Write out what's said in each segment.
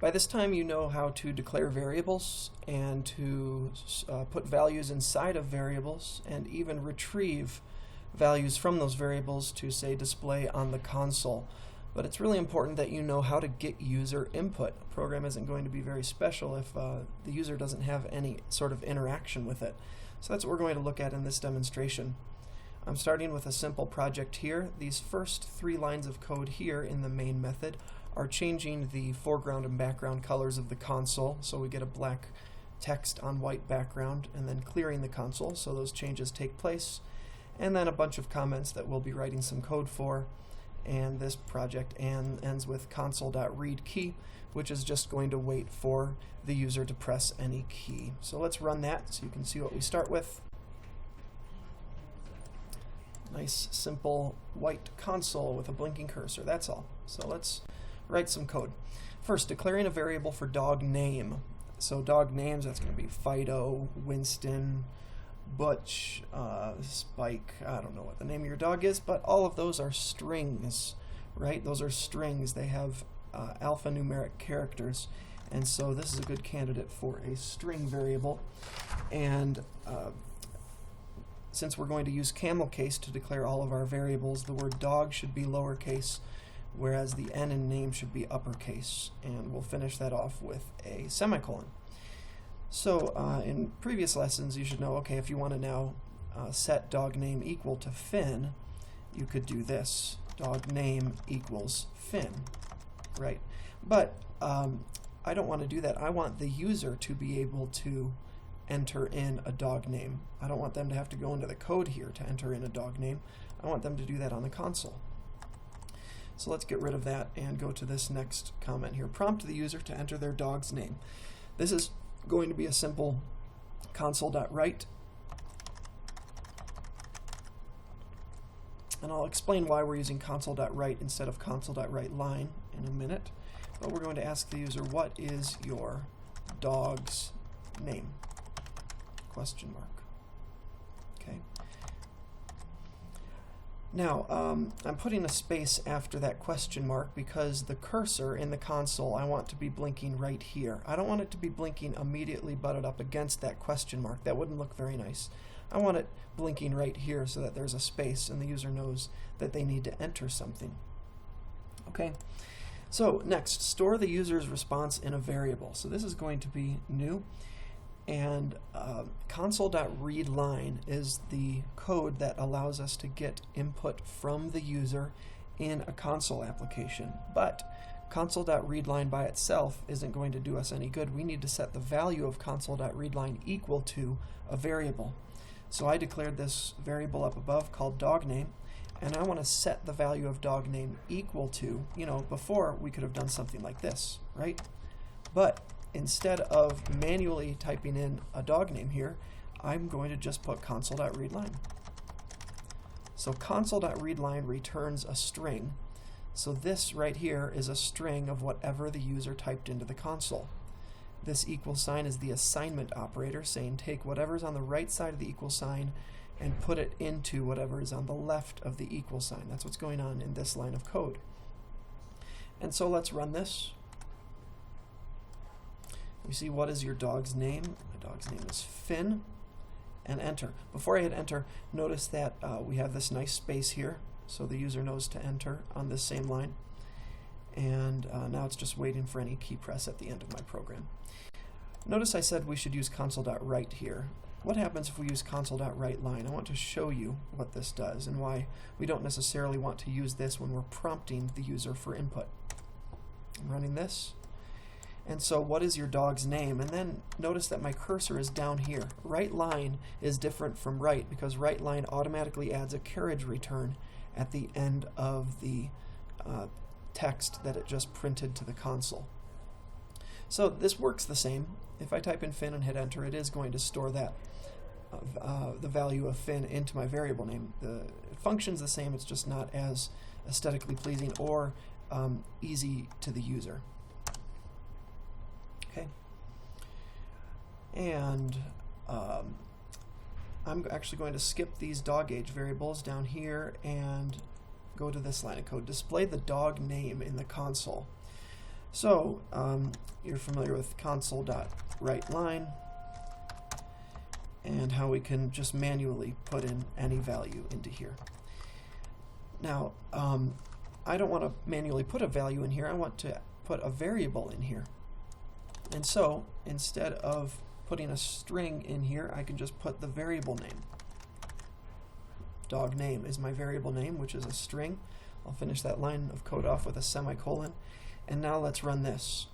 By this time you know how to declare variables and to put values inside of variables and even retrieve values from those variables to, say, display on the console. But it's really important that you know how to get user input. A program isn't going to be very special if the user doesn't have any sort of interaction with it. So that's what we're going to look at in this demonstration. I'm starting with a simple project here. These first 3 lines of code here in the main method are changing the foreground and background colors of the console, so we get a black text on white background, and then clearing the console so those changes take place, and then a bunch of comments that we'll be writing some code for. And this project ends with console.read key, which is just going to wait for the user to press any key. So let's run that so you can see what we start with. Nice simple white console with a blinking cursor, that's all. So let's write some code. First, declaring a variable for dog name. So dog names, that's going to be Fido, Winston, Butch, Spike. I don't know what the name of your dog is, but all of those are strings, right? Those are strings. They have alphanumeric characters, and so this is a good candidate for a string variable. And since we're going to use camel case to declare all of our variables, the word dog should be lowercase, whereas the N in name should be uppercase, and we'll finish that off with a semicolon. So in previous lessons you should know, okay, if you want to now set dog name equal to Finn, you could do this, dog name equals Finn, right? But I don't want to do that. I want the user to be able to enter in a dog name. I don't want them to have to go into the code here to enter in a dog name. I want them to do that on the console. So let's get rid of that and go to this next comment here. Prompt the user to enter their dog's name. This is going to be a simple console.write. And I'll explain why we're using console.write instead of console.writeLine in a minute. But we're going to ask the user, what is your dog's name? Question mark. Okay. Now, I'm putting a space after that question mark because the cursor in the console I want to be blinking right here. I don't want it to be blinking immediately butted up against that question mark. That wouldn't look very nice. I want it blinking right here so that there's a space and the user knows that they need to enter something. Okay, so next, store the user's response in a variable. So this is going to be new. And console.readLine is the code that allows us to get input from the user in a console application. But console.readLine by itself isn't going to do us any good. We need to set the value of console.readLine equal to a variable. So I declared this variable up above called dog name, and I want to set the value of dog name equal to, before we could have done something like this, right? But instead of manually typing in a dog name here, I'm going to just put console.readLine. So console.readLine returns a string. So this right here is a string of whatever the user typed into the console. This equal sign is the assignment operator saying take whatever's on the right side of the equal sign and put it into whatever is on the left of the equal sign. That's what's going on in this line of code. And so let's run this. We see, what is your dog's name? My dog's name is Finn, and enter. Before I hit enter, notice that we have this nice space here, so the user knows to enter on this same line. And now it's just waiting for any key press at the end of my program. Notice I said we should use console.write here. What happens if we use console.writeLine? I want to show you what this does and why we don't necessarily want to use this when we're prompting the user for input. I'm running this. And so what is your dog's name? And then notice that my cursor is down here. WriteLine is different from write because WriteLine automatically adds a carriage return at the end of the text that it just printed to the console. So this works the same. If I type in Finn and hit enter, it is going to store that the value of Finn into my variable name. It functions the same, it's just not as aesthetically pleasing or easy to the user. Okay, and I'm actually going to skip these dog age variables down here and go to this line of code. Display the dog name in the console. So you're familiar with console.writeLine and how we can just manually put in any value into here. Now, I don't want to manually put a value in here. I want to put a variable in here. And so instead of putting a string in here, I can just put the variable name. Dog name is my variable name, which is a string. I'll finish that line of code off with a semicolon. And now let's run this.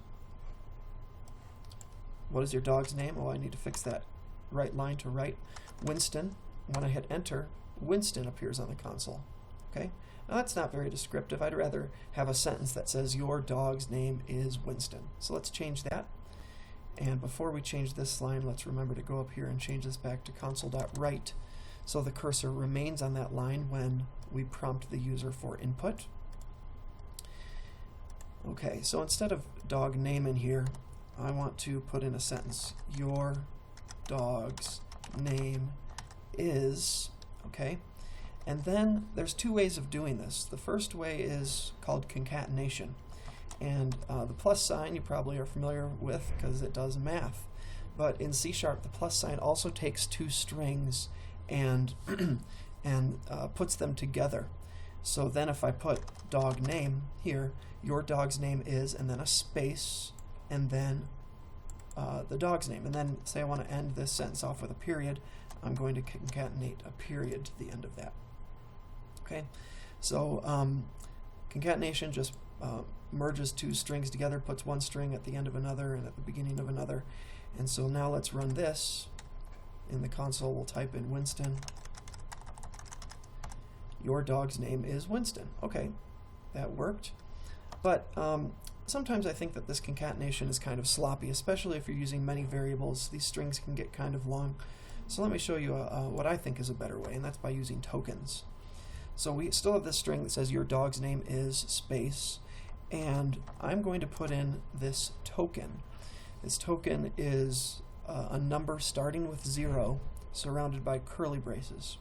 What is your dog's name? Oh, I need to fix that right line to write Winston. When I hit enter, Winston appears on the console. Okay? Now that's not very descriptive. I'd rather have a sentence that says your dog's name is Winston. So let's change that. And before we change this line, let's remember to go up here and change this back to console.write so the cursor remains on that line when we prompt the user for input. Okay, so instead of dog name in here, I want to put in a sentence. Your dog's name is, okay? And then there's two ways of doing this. The first way is called concatenation. And the plus sign you probably are familiar with because it does math. But in C#, the plus sign also takes two strings and puts them together. So then if I put dog name here, your dog's name is, and then a space, and then the dog's name. And then say I want to end this sentence off with a period, I'm going to concatenate a period to the end of that. Okay, so concatenation just merges two strings together, puts one string at the end of another and at the beginning of another. And so now let's run this. In the console, we'll type in Winston. Your dog's name is Winston. Okay, that worked. But sometimes I think that this concatenation is kind of sloppy, especially if you're using many variables. These strings can get kind of long. So let me show you what I think is a better way, and that's by using tokens. So we still have this string that says your dog's name is space, and I'm going to put in this token. This token is a number starting with 0 surrounded by curly braces.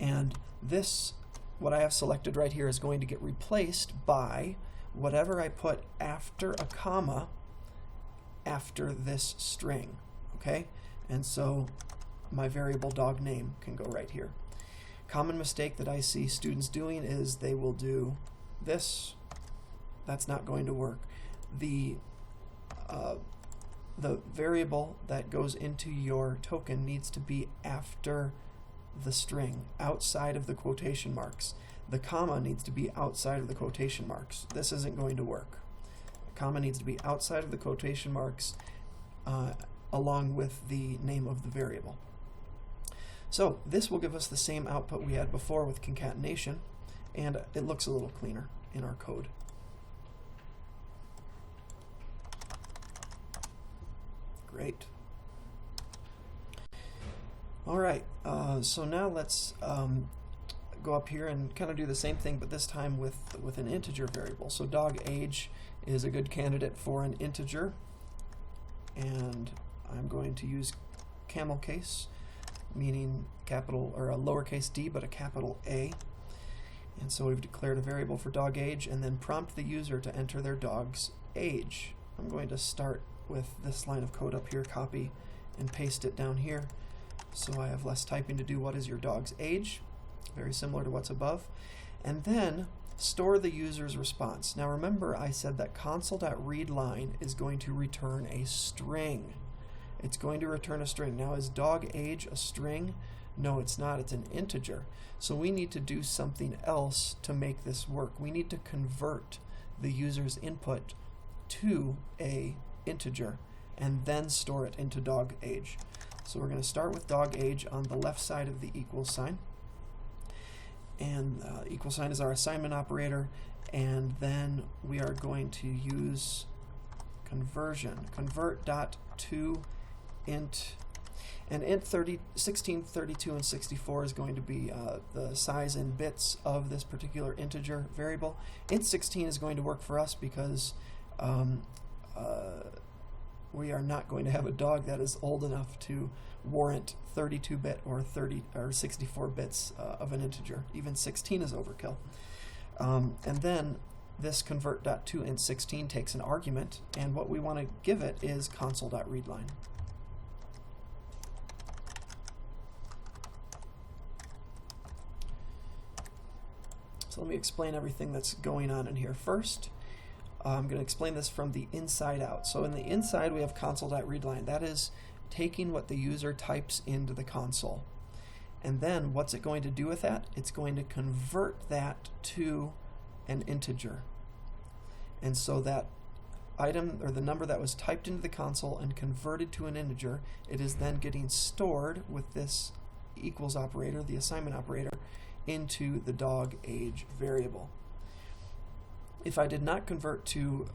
And this, what I have selected right here, is going to get replaced by whatever I put after a comma after this string. Okay? And so my variable dog name can go right here. Common mistake that I see students doing is they will do this. That's not going to work. The variable that goes into your token needs to be after the string, outside of the quotation marks. The comma needs to be outside of the quotation marks. This isn't going to work. The comma needs to be outside of the quotation marks along with the name of the variable. So this will give us the same output we had before with concatenation, and it looks a little cleaner in our code. Great. All right, so now let's go up here and kind of do the same thing, but this time with an integer variable. So dog age is a good candidate for an integer, and I'm going to use camel case, meaning capital or a lowercase d but a capital A. And so we've declared a variable for dog age and then prompt the user to enter their dog's age. I'm going to start with this line of code up here, copy and paste it down here so I have less typing to do. What is your dog's age? Very similar to what's above. And then store the user's response. Now remember, I said that console.readLine is going to return a string. It's going to return a string. Now is dog age a string? No, it's not. It's an integer. So we need to do something else to make this work. We need to convert the user's input to a integer and then store it into dog age. So we're going to start with dog age on the left side of the equal sign. And equal sign is our assignment operator. And then we are going to use conversion. Convert.toInt. And int 16, 32, and 64 is going to be the size in bits of this particular integer variable. Int 16 is going to work for us because we are not going to have a dog that is old enough to warrant 32-bit or 64 bits of an integer. Even 16 is overkill. And then this convert.toInt16 takes an argument, and what we want to give it is console.readline. So let me explain everything that's going on in here. First, I'm going to explain this from the inside out. So in the inside, we have console.readline. That is taking what the user types into the console. And then what's it going to do with that? It's going to convert that to an integer. And so that item, or the number that was typed into the console and converted to an integer, it is then getting stored with this equals operator, the assignment operator, into the dog age variable. If I did not convert to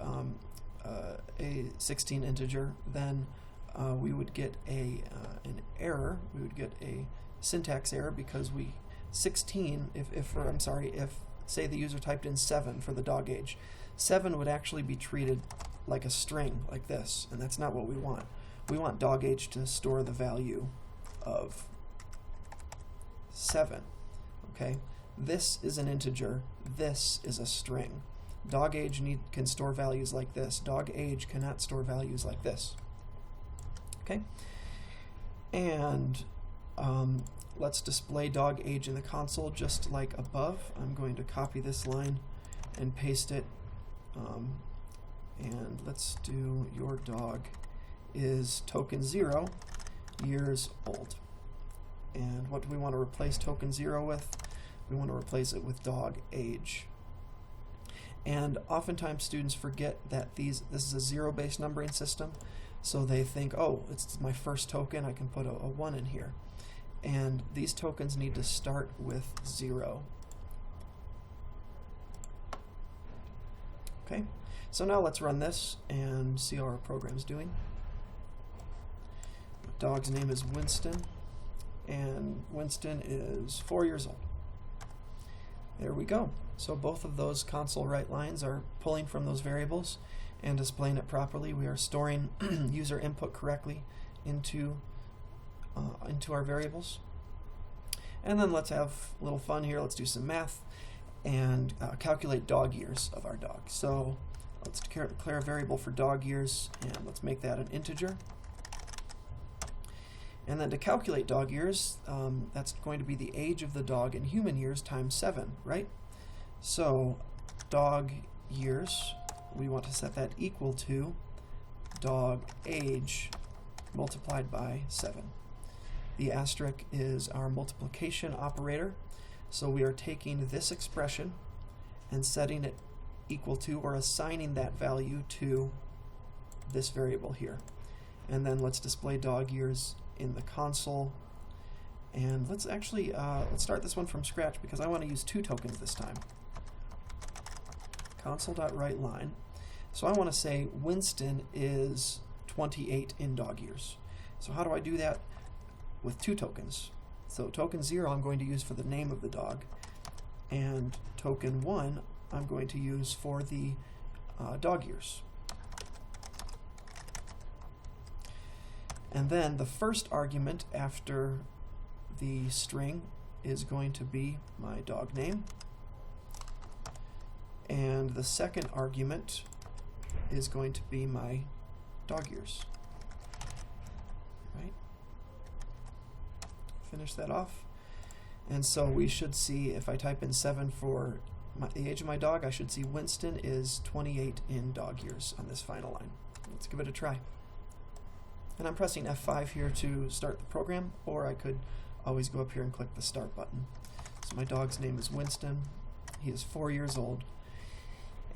a 16 integer, then we would get an error. We would get a syntax error because 16, if say the user typed in 7 for the dog age, 7 would actually be treated like a string like this, and that's not what we want. We want dog age to store the value of 7. Okay, this is an integer, this is a string. Dog age can store values like this. Dog age cannot store values like this. Okay, and let's display dog age in the console just like above. I'm going to copy this line and paste it, and let's do your dog is token 0 years old. And what do we want to replace token 0 with? We want to replace it with dog age. And oftentimes students forget that this is a zero-based numbering system, so they think, oh, it's my first token, I can put a 1 in here. And these tokens need to start with 0. Okay, so now let's run this and see how our program's doing. Dog's name is Winston, and Winston is 4 years old. There we go. So both of those console write lines are pulling from those variables and displaying it properly. We are storing user input correctly into our variables. And then let's have a little fun here. Let's do some math and calculate dog years of our dog. So let's declare a variable for dog years, and let's make that an integer. And then to calculate dog years, that's going to be the age of the dog in human years times 7, right? So dog years, we want to set that equal to dog age multiplied by 7. The asterisk is our multiplication operator. So we are taking this expression and setting it equal to, or assigning that value to, this variable here. And then let's display dog years in the console. And let's actually let's start this one from scratch because I want to use 2 tokens this time. Console.writeLine. So I want to say Winston is 28 in dog years. So how do I do that with 2 tokens? So token 0 I'm going to use for the name of the dog, and token 1 I'm going to use for the dog years. And then the first argument after the string is going to be my dog name, and the second argument is going to be my dog years. Right? Finish that off. And so we should see, if I type in 7 for the age of my dog, I should see Winston is 28 in dog years on this final line. Let's give it a try. And I'm pressing F5 here to start the program, or I could always go up here and click the start button. So my dog's name is Winston. He is 4 years old.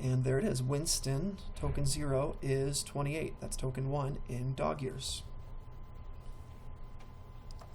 And there it is. Winston, token 0, is 28. That's token 1 in dog years.